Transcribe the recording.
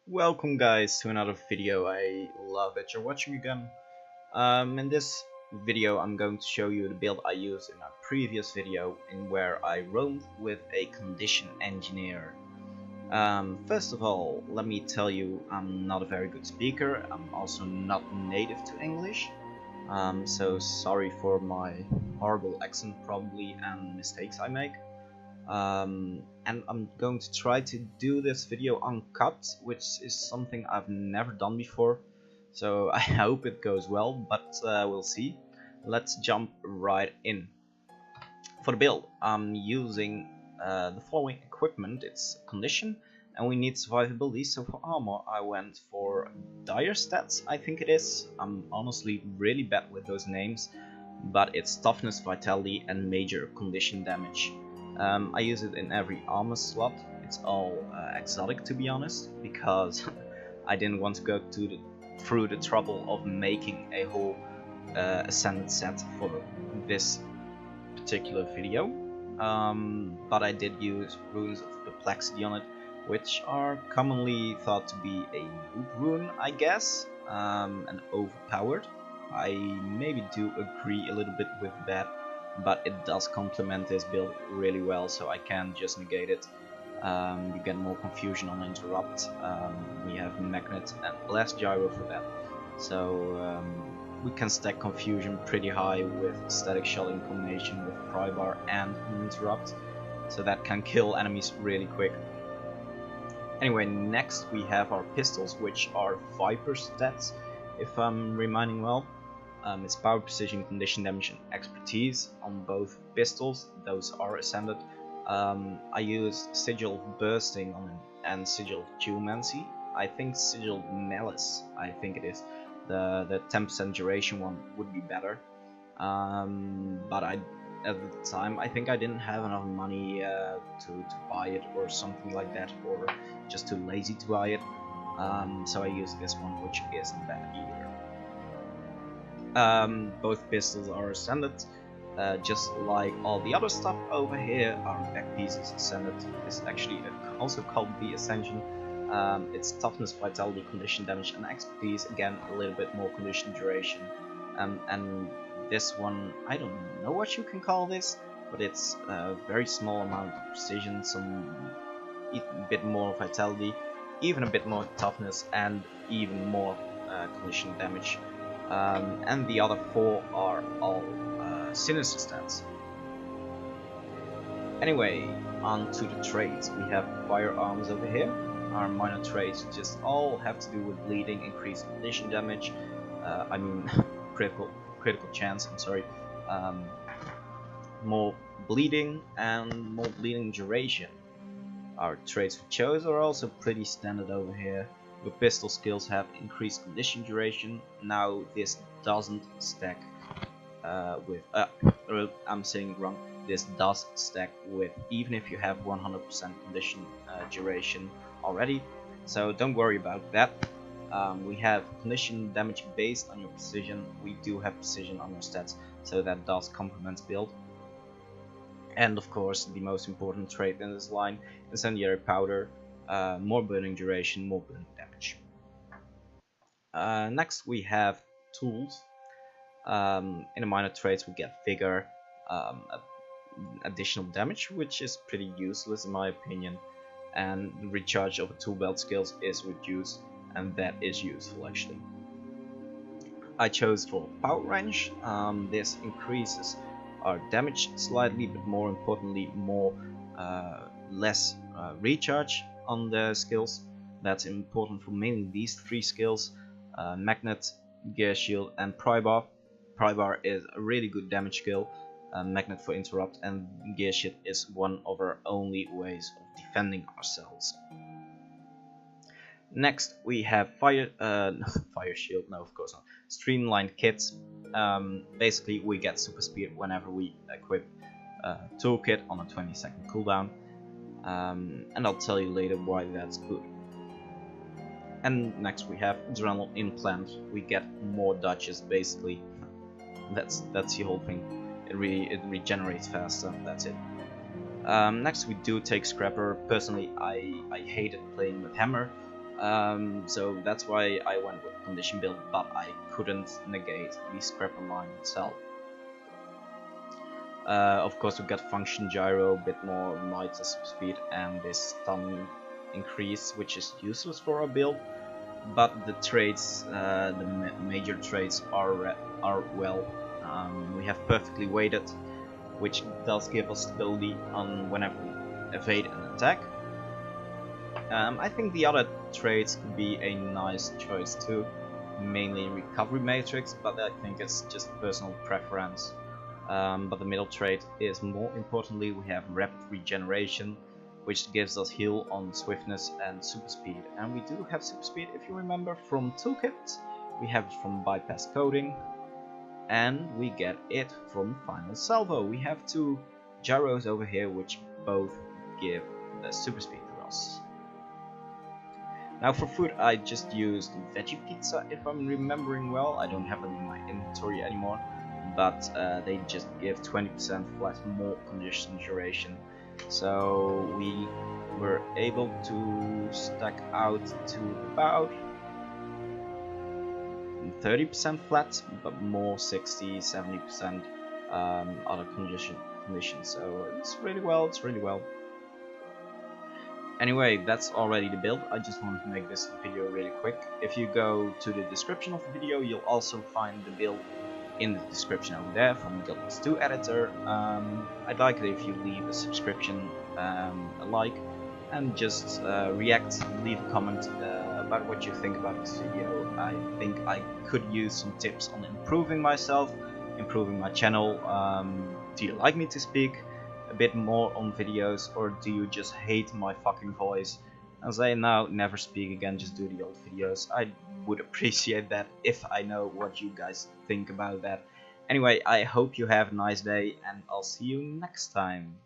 Welcome guys to another video. I love that you're watching again. In this video I'm going to show you the build I used in a previous video in where I roamed with a condition engineer. First of all, let me tell you I'm not a very good speaker. I'm also not native to English. So sorry for my horrible accent probably and mistakes I make. And I'm going to try to do this video uncut, which is something I've never done before, so I hope it goes well, but we'll see. Let's jump right in. For the build I'm using the following equipment. It's condition and we need survivability, so for armor I went for dire stats, I think it is. I'm honestly really bad with those names, but it's toughness, vitality and major condition damage. I use it in every armor slot. It's all exotic, to be honest, because I didn't want to go through the trouble of making a whole ascended set for this particular video. But I did use runes of perplexity on it, which are commonly thought to be a noob rune, I guess, and overpowered. I maybe do agree a little bit with that, but it does complement this build really well, so I can't just negate it. You get more confusion on interrupt. We have magnet and less gyro for that, so we can stack confusion pretty high with static shell in combination with prybar and interrupt, so that can kill enemies really quick. Anyway, next we have our pistols, which are Viper stats, if I'm reminding well. It's power, precision, condition damage and expertise on both pistols. Those are ascended. I use Sigil of Bursting on it and Sigil of Geomancy. I think Sigil Malice, I think it is. The 10% duration one would be better. But at the time I think I didn't have enough money to buy it or something like that, or just too lazy to buy it. So I used this one, which isn't bad either. Both pistols are ascended, just like all the other stuff over here. Our back piece is ascended. It's actually also called the Ascension. It's toughness, vitality, condition damage and expertise. Again, a little bit more condition duration. And this one, I don't know what you can call this, but it's a very small amount of precision, a bit more vitality, even a bit more toughness and even more condition damage. And the other four are all sinister stats. Anyway, on to the traits. We have firearms over here. Our minor traits just all have to do with bleeding, increased condition damage, I mean critical chance, I'm sorry, more bleeding and more bleeding duration. Our traits we chose are also pretty standard over here. Your pistol skills have increased condition duration. Now this doesn't stack with I'm saying it wrong. This does stack with even if you have 100% condition duration already, so don't worry about that. We have condition damage based on your precision. We do have precision on our stats, so that does complement build. And of course the most important trait in this line, incendiary powder. More burning duration, more burning damage. Next we have tools. In the minor traits we get vigor, additional damage, which is pretty useless in my opinion, and the recharge of a tool belt skills is reduced, and that is useful actually. I chose for power range. This increases our damage slightly, but more importantly less recharge on the skills. That's important for mainly these three skills: magnet, gear shield and prybar. Prybar is a really good damage skill, magnet for interrupt, and gear shield is one of our only ways of defending ourselves. Next we have fire shield, no of course not, streamlined kits. Basically we get super speed whenever we equip toolkit on a 20-second cooldown. And I'll tell you later why that's good. And next we have adrenal implant. We get more dodges basically. That's the whole thing. It regenerates faster. That's it. Next we do take scrapper. Personally I hated playing with hammer. So that's why I went with condition build, but I couldn't negate the scrapper line itself. Of course, we got function gyro, a bit more might and speed, and this stun increase, which is useless for our build. But the traits, the major traits are well. We have perfectly weighted, which does give us stability on whenever we evade an attack. I think the other traits could be a nice choice too, mainly recovery matrix, but I think it's just personal preference. But the middle trait is more importantly, we have rapid regeneration, which gives us heal on swiftness and super speed. And we do have super speed, if you remember, from toolkit. We have it from bypass coding, and we get it from final salvo. We have two gyros over here, which both give the super speed to us. Now for food, I just used veggie pizza, if I'm remembering well. I don't have it in my inventory anymore, but they just give 20% flat more condition duration. So we were able to stack out to about 30% flat, but more 60-70% other conditions. So it's really well. Anyway, that's already the build. I just wanted to make this video really quick. If you go to the description of the video, you'll also find the build in the description over there from the Guild 2 editor. I'd like it if you leave a subscription, a like, and just react, leave a comment about what you think about this video. I think I could use some tips on improving myself, improving my channel. Do you like me to speak a bit more on videos, or do you just hate my fucking voice and say no, never speak again, just do the old videos? I would appreciate that if I know what you guys think about that. Anyway, I hope you have a nice day, and I'll see you next time.